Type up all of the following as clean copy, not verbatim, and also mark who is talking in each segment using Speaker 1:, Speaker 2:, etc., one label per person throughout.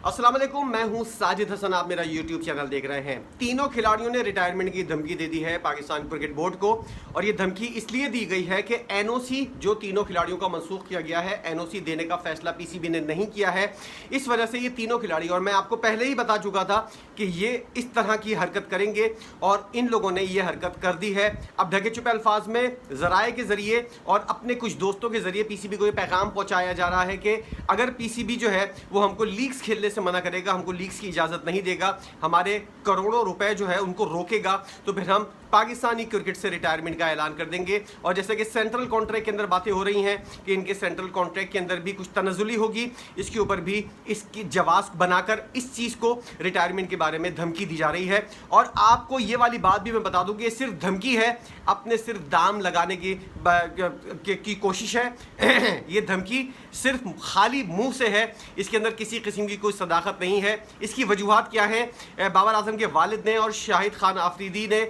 Speaker 1: अस्सलाम वालेकुम, मैं हूं साजिद हसन। आप मेरा यूट्यूब चैनल देख रहे हैं। तीनों खिलाड़ियों ने रिटायरमेंट की धमकी दे दी है पाकिस्तान क्रिकेट बोर्ड को, और ये धमकी इसलिए दी गई है कि एनओसी जो तीनों खिलाड़ियों का मनसूख किया गया है, एनओसी देने का फैसला पीसीबी ने नहीं किया है। इस वजह से ये तीनों खिलाड़ी, और मैं आपको पहले ही बता चुका था कि ये इस तरह की हरकत करेंगे, और इन लोगों ने ये हरकत कर दी है। अब ढके छुपे अल्फाज में ज़राए के ज़रिए और अपने कुछ दोस्तों के ज़रिए पीसीबी को ये पैगाम पहुँचाया जा रहा है कि अगर पीसीबी जो है वो हमको लीग्स खेलने से मना करेगा, हमको लीग्स की इजाज़त नहीं देगा, हमारे करोड़ों रुपए जो है उनको रोकेगा, तो फिर हम पाकिस्तानी क्रिकेट से रिटायरमेंट का ऐलान कर देंगे। और जैसे कि सेंट्रल कॉन्ट्रैक्ट के अंदर बातें हो रही हैं कि इनके सेंट्रल कॉन्ट्रैक्ट के अंदर भी कुछ तनज़ुली होगी, इसके ऊपर भी इसकी जवाब बनाकर इस चीज़ को रिटायरमेंट के बारे में धमकी दी जा रही है। और आपको ये वाली बात भी मैं बता दूं कि ये सिर्फ धमकी है, अपने सिर्फ दाम लगाने की कोशिश है। ये धमकी सिर्फ खाली मुंह से है, इसके अंदर किसी किस्म की कोई सदाकत नहीं है। इसकी वजूहात क्या है? बाबर आजम के वालिद ने और शाहिद खान आफरीदी ने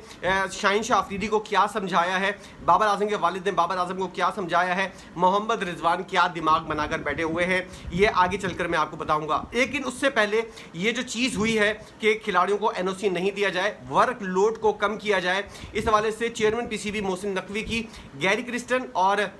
Speaker 1: शाहीन शाह आफरीदी को क्या समझाया है, बाबर आजम के वालिद ने बाबर आजम को क्या समझाया है, मोहम्मद रिजवान क्या दिमाग बनाकर बैठे हुए हैं, ये आगे चलकर मैं आपको बताऊंगा। लेकिन उससे पहले ये जो चीज़ हुई है कि खिलाड़ियों को एनओसी नहीं दिया जाए, वर्कलोड को कम किया जाए, इस हवाले से चेयरमैन पीसीबी मोहसिन नकवी की गैरी क्रिस्टन और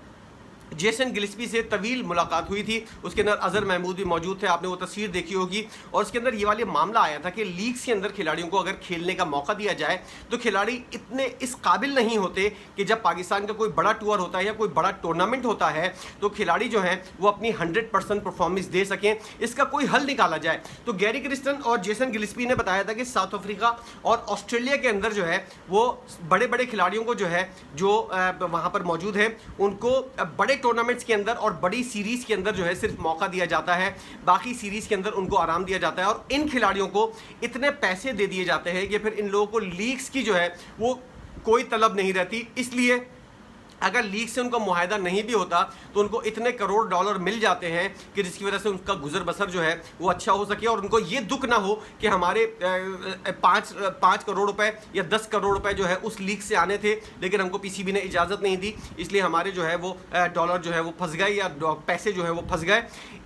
Speaker 1: जेसन गिलिस्पी से तवील मुलाकात हुई थी। उसके अंदर अजहर महमूद भी मौजूद थे, आपने वो तस्वीर देखी होगी। और उसके अंदर ये वाले मामला आया था कि लीग्स के अंदर खिलाड़ियों को अगर खेलने का मौका दिया जाए तो खिलाड़ी इतने इस काबिल नहीं होते कि जब पाकिस्तान का कोई बड़ा टूर होता है या कोई बड़ा टूर्नामेंट होता है तो खिलाड़ी जो हैं वो अपनी 100% परफॉर्मेंस दे सकें। इसका कोई हल निकाला जाए। तो गैरी क्रिस्टन और जेसन गिलिस्पी ने बताया था कि साउथ अफ्रीका और ऑस्ट्रेलिया के अंदर जो है वो बड़े बड़े खिलाड़ियों को जो है जो वहाँ पर मौजूद है उनको बड़े टूर्नामेंट्स के अंदर और बड़ी सीरीज के अंदर जो है सिर्फ मौका दिया जाता है, बाकी सीरीज के अंदर उनको आराम दिया जाता है। और इन खिलाड़ियों को इतने पैसे दे दिए जाते हैं कि फिर इन लोगों को लीग्स की जो है वो कोई तलब नहीं रहती। इसलिए अगर लीग से उनका मुआहदा नहीं भी होता तो उनको इतने करोड़ डॉलर मिल जाते हैं कि जिसकी वजह से उनका गुजर बसर जो है वो अच्छा हो सके, और उनको ये दुख ना हो कि हमारे 5 करोड़ रुपए या 10 करोड़ रुपए जो है उस लीग से आने थे, लेकिन हमको पीसीबी ने इजाज़त नहीं दी, इसलिए हमारे जो है वो डॉलर जो है वो फंस गए या पैसे जो है वो फंस गए।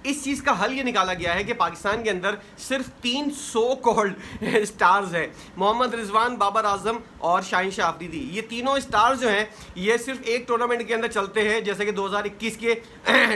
Speaker 1: इस चीज़ का हल ये निकाला गया है कि पाकिस्तान के अंदर सिर्फ 3 सो कॉल्ड स्टार्स हैं, मोहम्मद रिजवान, बाबर आजम और शाहीन शाह आफरीदी। ये तीनों स्टार्स जो हैं ये सिर्फ एक टूर्नामेंट के अंदर चलते हैं, जैसे कि 2021 के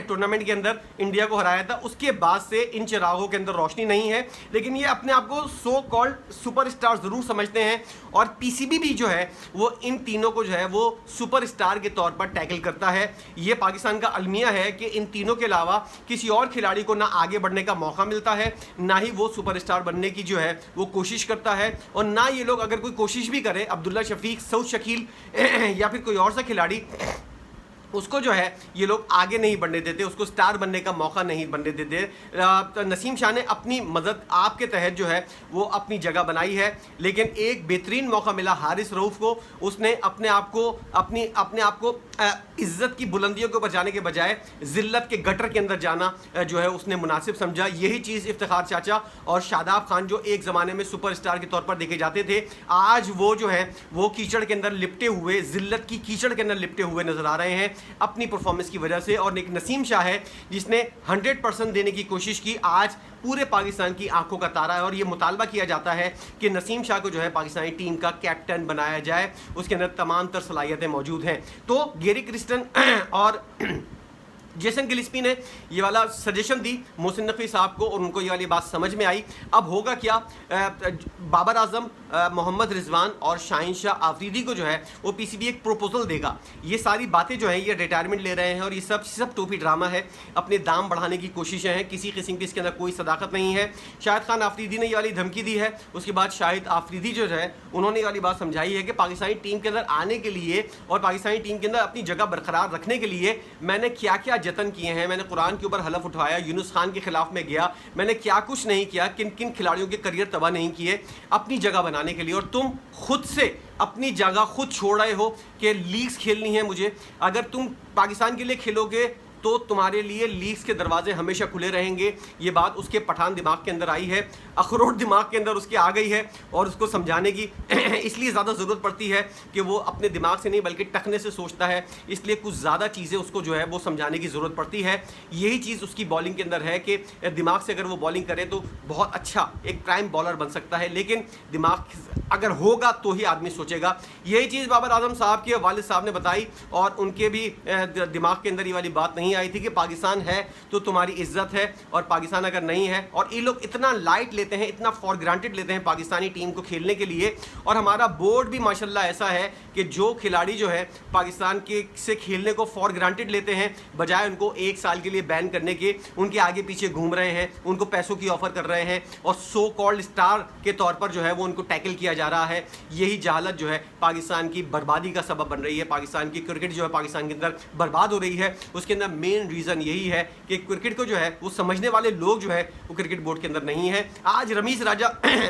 Speaker 1: टूर्नामेंट के अंदर इंडिया को हराया था। उसके बाद से इन चिरागों के अंदर रोशनी नहीं है, लेकिन ये अपने आप को सो कॉल्ड सुपरस्टार ज़रूर समझते हैं। और पीसीबी भी जो है वो इन तीनों को जो है वो सुपरस्टार के तौर पर टैकल करता है। ये पाकिस्तान का अलमिया है कि इन तीनों के अलावा किसी और खिलाड़ी को ना आगे बढ़ने का मौका मिलता है, ना ही वो सुपरस्टार बनने की जो है वो कोशिश करता है, और ना ये लोग अगर कोई कोशिश भी करें, अब्दुल्ला शफीक, सऊद शकील या फिर कोई और सा खिलाड़ी, उसको जो है ये लोग आगे नहीं बढ़ने देते, उसको स्टार बनने का मौका नहीं बनने देते। तो नसीम शाह ने अपनी मदद आपके तहत जो है वो अपनी जगह बनाई है, लेकिन एक बेहतरीन मौका मिला हारिस रऊफ़ को। उसने अपने आप को इज़्ज़त की बुलंदियों के ऊपर जाने के बजाय ज़िल्लत के गटर के अंदर जाना जो है उसने मुनासिब समझा। यही चीज़ इफ्तिखार चाचा और शादाब खान जो एक ज़माने में सुपरस्टार के तौर पर देखे जाते थे, आज वो जो है वो कीचड़ के अंदर लिपटे हुए, ज़िल्लत की कीचड़ के अंदर लिपटे हुए नज़र आ रहे हैं अपनी परफॉर्मेंस की वजह से। और एक नसीम शाह है जिसने 100% देने की कोशिश की, आज पूरे पाकिस्तान की आंखों का तारा है। और ये मुतालबा किया जाता है कि नसीम शाह को जो है पाकिस्तानी टीम का कैप्टन बनाया जाए, उसके अंदर तमाम तर सलाहियतें मौजूद हैं। तो गैरी क्रिस्टन और जेसन गिलिस्पी ने ये वाला सजेशन दी मोहसिन नकवी साहब को, और उनको ये वाली बात समझ में आई। अब होगा क्या, बाबर आजम, मोहम्मद रिजवान और शाहीन शाह आफरीदी को जो है वो पीसीबी एक प्रपोजल देगा। ये सारी बातें जो हैं ये रिटायरमेंट ले रहे हैं, और ये सब टोपी ड्रामा है, अपने दाम बढ़ाने की कोशिशें हैं, किसी किस्म की इसके अंदर कोई सदाकत नहीं है। शाहिद खान आफरीदी ने ये वाली धमकी दी है, उसके बाद शाहिद आफरीदी जो है उन्होंने ये वाली बात समझाई है कि पाकिस्तानी टीम के अंदर आने के लिए और पाकिस्तानी टीम के अंदर अपनी जगह बरकरार रखने के लिए मैंने क्या क्या जतन किए हैं। मैंने कुरान के ऊपर हलफ उठवाया, यूनुस खान के खिलाफ में गया, मैंने क्या कुछ नहीं किया, किन किन खिलाड़ियों के करियर तबाह नहीं किए अपनी जगह बनाने के लिए। और तुम खुद से अपनी जगह खुद छोड़ रहे हो कि लीग्स खेलनी है मुझे। अगर तुम पाकिस्तान के लिए खेलोगे तो तुम्हारे लिए लीग्स के दरवाजे हमेशा खुले रहेंगे। ये बात उसके पठान दिमाग के अंदर आई है, अखरोट दिमाग के अंदर उसके आ गई है और उसको समझाने की इसलिए ज़्यादा ज़रूरत पड़ती है कि वो अपने दिमाग से नहीं बल्कि टखने से सोचता है, इसलिए कुछ ज़्यादा चीज़ें उसको जो है वो समझाने की ज़रूरत पड़ती है। यही चीज़ उसकी बॉलिंग के अंदर है कि दिमाग से अगर वो बॉलिंग करे तो बहुत अच्छा एक प्राइम बॉलर बन सकता है, लेकिन दिमाग अगर होगा तो ही आदमी सोचेगा। यही चीज़ बाबर आजम साहब के वालिद साहब ने बताई और उनके भी दिमाग के अंदर ये वाली बात नहीं आई थी कि पाकिस्तान है तो तुम्हारी इज्जत है और पाकिस्तान अगर नहीं है। और ये लोग इतना लाइट लेते हैं, इतना फॉर ग्रांटेड लेते हैं पाकिस्तानी टीम को खेलने के लिए। और हमारा बोर्ड भी माशाल्लाह ऐसा है कि जो खिलाड़ी जो है पाकिस्तान के से खेलने को फॉर ग्रांटेड लेते हैं, बजाय उनको 1 साल के लिए बैन करने के उनके आगे पीछे घूम रहे हैं, उनको पैसों की ऑफर कर रहे हैं और सो कॉल्ड स्टार के तौर पर जो है वो उनको टैकल किया जा रहा है। यही जहालत जो है पाकिस्तान की बर्बादी का सबब बन रही है। पाकिस्तान की क्रिकेट जो है पाकिस्तान के अंदर बर्बाद हो रही है। उसके अंदर मेन रीज़न यही है कि क्रिकेट को जो है वो समझने वाले लोग जो है वो क्रिकेट बोर्ड के अंदर नहीं है। आज रमीज़ राजा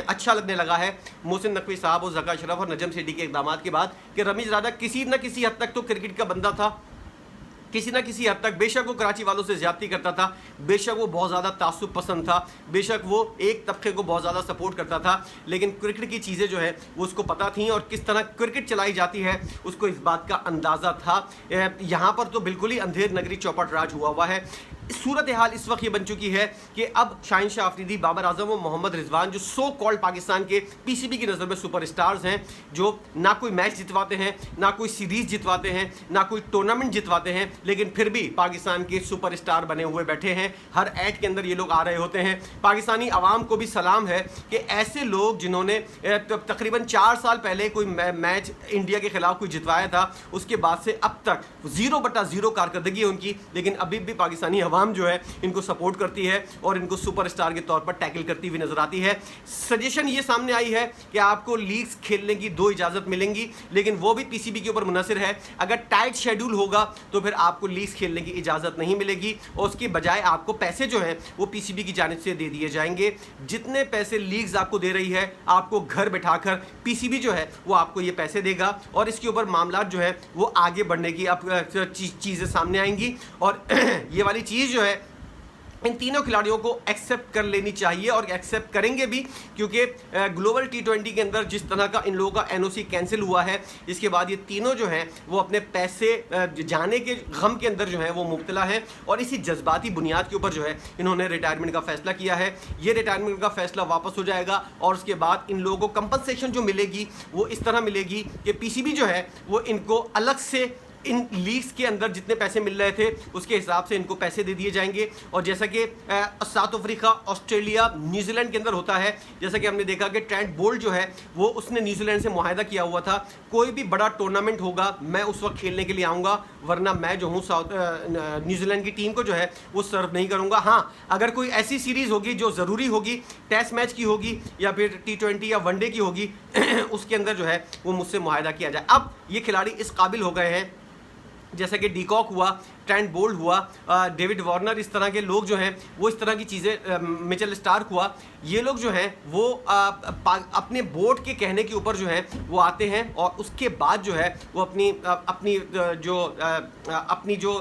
Speaker 1: अच्छा लगने लगा है मोहसिन नकवी साहब और ज़का अशरफ और नजम सेठी के इक़दाम के बाद कि रमीज़ राजा किसी न किसी हद तक तो क्रिकेट का बंदा था, किसी ना किसी हद तक। बेशक वो कराची वालों से ज्यादती करता था, बेशक वो बहुत ज़्यादा तासुब पसंद था, बेशक वो एक तबके को बहुत ज़्यादा सपोर्ट करता था, लेकिन क्रिकेट की चीज़ें जो है वो उसको पता थी और किस तरह क्रिकेट चलाई जाती है उसको इस बात का अंदाज़ा था। यहाँ पर तो बिल्कुल ही अंधेर नगरी चौपट राज हुआ है। सूरत हाल इस वक्त ये बन चुकी है कि अब शाहीन शाह अफरीदी, बाबर आजम और मोहम्मद रिजवान जो सो कॉल्ड पाकिस्तान के पीसीबी की नज़र में सुपरस्टार्स हैं, जो ना कोई मैच जितवाते हैं, ना कोई सीरीज़ जितवाते हैं, ना कोई टूर्नामेंट जितवाते हैं, लेकिन फिर भी पाकिस्तान के सुपरस्टार बने हुए बैठे हैं। हर ऐड के अंदर ये लोग आ रहे होते हैं। पाकिस्तानी अवाम को भी सलाम है कि ऐसे लोग जिन्होंने तकरीबन 4 साल पहले कोई मैच इंडिया के खिलाफ कोई जितवाया था, उसके बाद से अब तक 0/0 कारकर्दगी है उनकी, लेकिन अभी भी पाकिस्तानी अवाम जो है इनको सपोर्ट करती है और इनको सुपरस्टार के तौर पर टैकल करती हुई नजर आती है। सजेशन ये सामने आई है कि आपको लीग्स खेलने की 2 इजाजत मिलेंगी, लेकिन वो भी पीसीबी के ऊपर मुनहसर है। अगर टाइट शेड्यूल होगा तो फिर आपको लीग्स खेलने की इजाजत नहीं मिलेगी और उसके बजाय आपको पैसे जो हैं वो पीसीबी की जानिब से दे दिए जाएंगे। जितने पैसे लीग्स आपको दे रही है, आपको घर बैठाकर पीसीबी जो है वो आपको ये पैसे देगा और इसके ऊपर मामला जो है वो आगे बढ़ने की अब चीज़ें सामने आएंगी। और ये वाली चीज़ जो है इन तीनों खिलाड़ियों को एक्सेप्ट कर लेनी चाहिए और एक्सेप्ट करेंगे भी, क्योंकि ग्लोबल T20 के अंदर जिस तरह का इन लोगों का एनओसी कैंसिल हुआ है, इसके बाद ये तीनों जो हैं वो अपने पैसे जाने के गम के अंदर जो है वो मुब्तला हैं और इसी जज्बाती बुनियाद के ऊपर जो है इन्होंने रिटायरमेंट का फैसला किया है। ये रिटायरमेंट का फैसला वापस हो जाएगा और उसके बाद इन लोगों को कंपनसेशन जो मिलेगी वो इस तरह मिलेगी कि पीसीबी जो है वो इनको अलग से इन लीग्स के अंदर जितने पैसे मिल रहे थे उसके हिसाब से इनको पैसे दे दिए जाएंगे। और जैसा कि साउथ अफ्रीका, ऑस्ट्रेलिया, न्यूजीलैंड के अंदर होता है, जैसा कि हमने देखा कि ट्रेंट बोल्ट जो है वो उसने न्यूजीलैंड से मुआहदा किया हुआ था, कोई भी बड़ा टूर्नामेंट होगा मैं उस वक्त खेलने के लिए आऊँगा, वरना मैं जो हूँ न्यूजीलैंड की टीम को जो है वो सर्व नहीं करूँगा। हाँ, अगर कोई ऐसी सीरीज़ होगी जो ज़रूरी होगी, टेस्ट मैच की होगी या फिर T20 या वनडे की होगी उसके अंदर जो है वो मुझसे मुआहदा किया जाए। अब ये खिलाड़ी इस काबिल हो गए हैं, जैसा कि डीकॉक हुआ, ट्रेंट बोल्ट हुआ, डेविड वार्नर, इस तरह के लोग जो हैं वो इस तरह की चीज़ें, मिचेल स्टार्क हुआ, ये लोग जो हैं वो अपने बोर्ड के कहने के ऊपर जो है वो आते हैं और उसके बाद जो है वो अपनी जो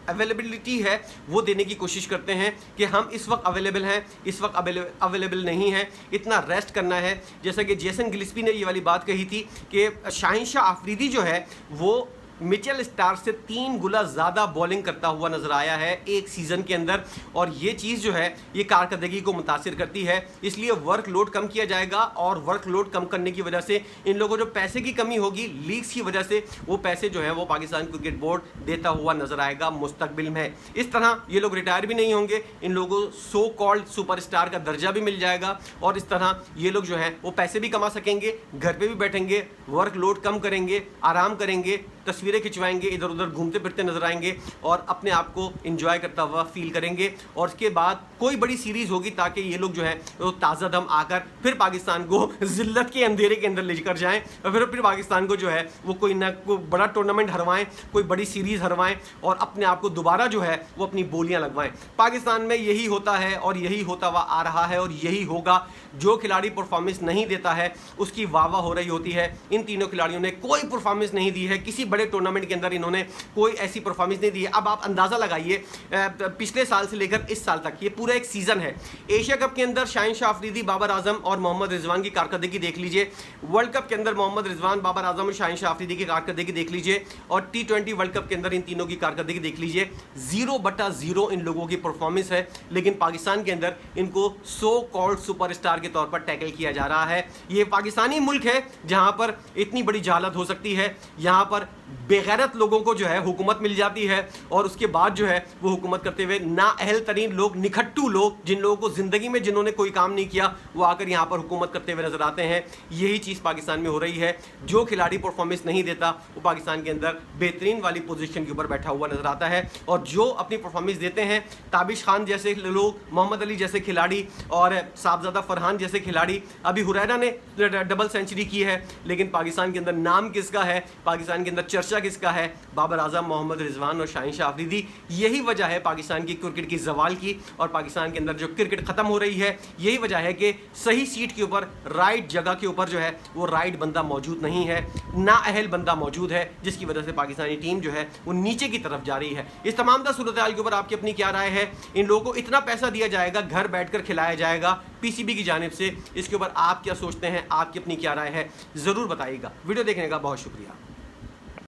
Speaker 1: अवेलेबिलिटी है वो देने की कोशिश करते हैं कि हम इस वक्त अवेलेबल हैं, इस वक्त अवेलेबल नहीं है, इतना रेस्ट करना है। जैसा कि जेसन गिलिस्पी ने ये वाली बात कही थी कि शाहीन शाह अफरीदी जो है वो मिचेल स्टार्क से 3 गुना ज़्यादा बॉलिंग करता हुआ नजर आया है एक सीज़न के अंदर, और ये चीज़ जो है ये कारकर्दगी को मुतासिर करती है। इसलिए वर्कलोड कम किया जाएगा और वर्कलोड कम करने की वजह से इन लोगों जो पैसे की कमी होगी लीग्स की वजह से, वो पैसे जो है वो पाकिस्तान क्रिकेट बोर्ड देता हुआ नजर आएगा मुस्तकबिल में। इस तरह ये लोग रिटायर भी नहीं होंगे, इन लोगों सो कॉल्ड सुपरस्टार का दर्जा भी मिल जाएगा और इस तरह ये लोग जो है वो पैसे भी कमा सकेंगे, घर पे भी बैठेंगे, वर्कलोड कम करेंगे, आराम करेंगे, तस्वीरें खिंचवाएंगे, इधर उधर घूमते फिरते नजर आएंगे और अपने आप को एंजॉय करता हुआ फील करेंगे। और उसके बाद कोई बड़ी सीरीज़ होगी ताकि ये लोग जो है वो ताज़ा दम आकर फिर पाकिस्तान को जिल्लत के अंधेरे के अंदर लेकर जाएं और फिर पाकिस्तान को जो है वो कोई बड़ा टूर्नामेंट हरवाएं, कोई बड़ी सीरीज़ हरवाएं और अपने आप को दोबारा जो है वो अपनी बोलियां लगवाएं। पाकिस्तान में यही होता है और यही होता हुआ आ रहा है और यही होगा। जो खिलाड़ी परफॉर्मेंस नहीं देता है उसकी वाह वाह हो रही होती है। इन तीनों खिलाड़ियों ने कोई परफॉर्मेंस नहीं दी है किसी बड़े टूर्नामेंट के अंदर इन्होंने कोई ऐसी परफॉर्मेंस नहीं दी है। अब आप अंदाज़ा लगाइए पिछले साल से लेकर इस साल तक ये पूरा एक सीज़न है। एशिया कप के अंदर शाहिन शाह अफरीदी, बाबर आजम और मोहम्मद रिजवान की कारकर्दगी देख लीजिए। वर्ल्ड कप के अंदर मोहम्मद रिजवान, बाबर आजम और शाहिन शाह अफरीदी की कारकर्दगी देख लीजिए। और T20 वर्ल्ड कप के अंदर इन तीनों की कारकर्दगी देख लीजिए। 0/0 इन लोगों की परफॉर्मेंस है, लेकिन पाकिस्तान के अंदर इनको सो कॉल्ड सुपरस्टार के तौर पर टैकल किया जा रहा है। ये पाकिस्तानी मुल्क है जहां पर इतनी बड़ी जहालत हो सकती है, यहां पर बेगैरत लोगों को जो है हुकूमत मिल जाती है और उसके बाद जो है वो हुकूमत करते हुए नाअहल तरीन लोग, निखट्टू लोग, जिन लोगों को ज़िंदगी में जिन्होंने कोई काम नहीं किया, वो आकर यहाँ पर हुकूमत करते हुए नजर आते हैं। यही चीज़ पाकिस्तान में हो रही है। जो खिलाड़ी परफॉर्मेंस नहीं देता वो पाकिस्तान के अंदर बेहतरीन वाली पोजीशन के ऊपर बैठा हुआ नजर आता है, और जो अपनी परफॉर्मेंस देते हैं, ताबिश खान जैसे लोग, मोहम्मद अली जैसे खिलाड़ी और साहबजादा फरहान जैसे खिलाड़ी, अभी हुरैरा ने डबल सेंचुरी की है, लेकिन पाकिस्तान के अंदर नाम किसका है, पाकिस्तान के अंदर चर्चा किसका है? बाबर आजम, मोहम्मद रिजवान और शाहिन शाह अफरीदी। यही वजह है पाकिस्तान की क्रिकेट की जवाल की, और पाकिस्तान के अंदर जो क्रिकेट खत्म हो रही है, यही वजह है कि सही सीट के ऊपर, राइट जगह के ऊपर जो है वो राइट बंदा मौजूद नहीं है, नाअहल बंदा मौजूद है, जिसकी वजह से पाकिस्तानी टीम जो है वो नीचे की तरफ जा रही है। इस तमाम सूरत हाल के ऊपर आपकी अपनी क्या राय है? इन लोगों को इतना पैसा दिया जाएगा, घर बैठकर खिलाया जाएगा पीसीबी की जानिब से, इसके ऊपर आप क्या सोचते हैं? आपकी अपनी क्या राय है? ज़रूर बताइएगा। वीडियो देखने का बहुत शुक्रिया।